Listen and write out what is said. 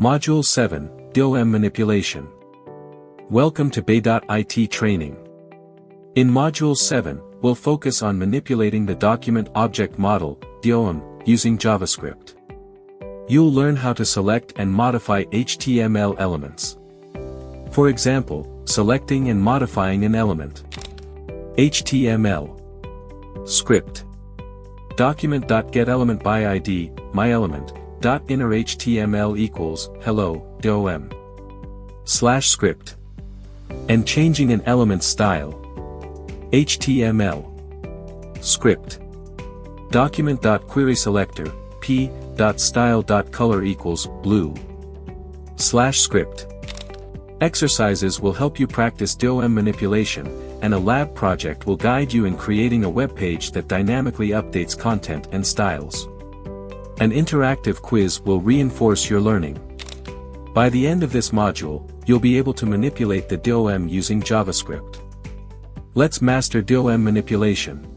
Module 7, DOM Manipulation. Welcome to Beidat IT Training. In Module 7, we'll focus on manipulating the Document Object Model, DOM, using JavaScript. You'll learn how to select and modify HTML elements. For example, selecting and modifying an element. HTML. Script. Document.getElementById, myElement, .inner HTML equals, hello, DOM. /script. And changing an element style. HTML. Script. Document.querySelector, p.style.color equals, blue. /script. Exercises will help you practice DOM manipulation, and a lab project will guide you in creating a web page that dynamically updates content and styles. An interactive quiz will reinforce your learning. By the end of this module, you'll be able to manipulate the DOM using JavaScript. Let's master DOM manipulation.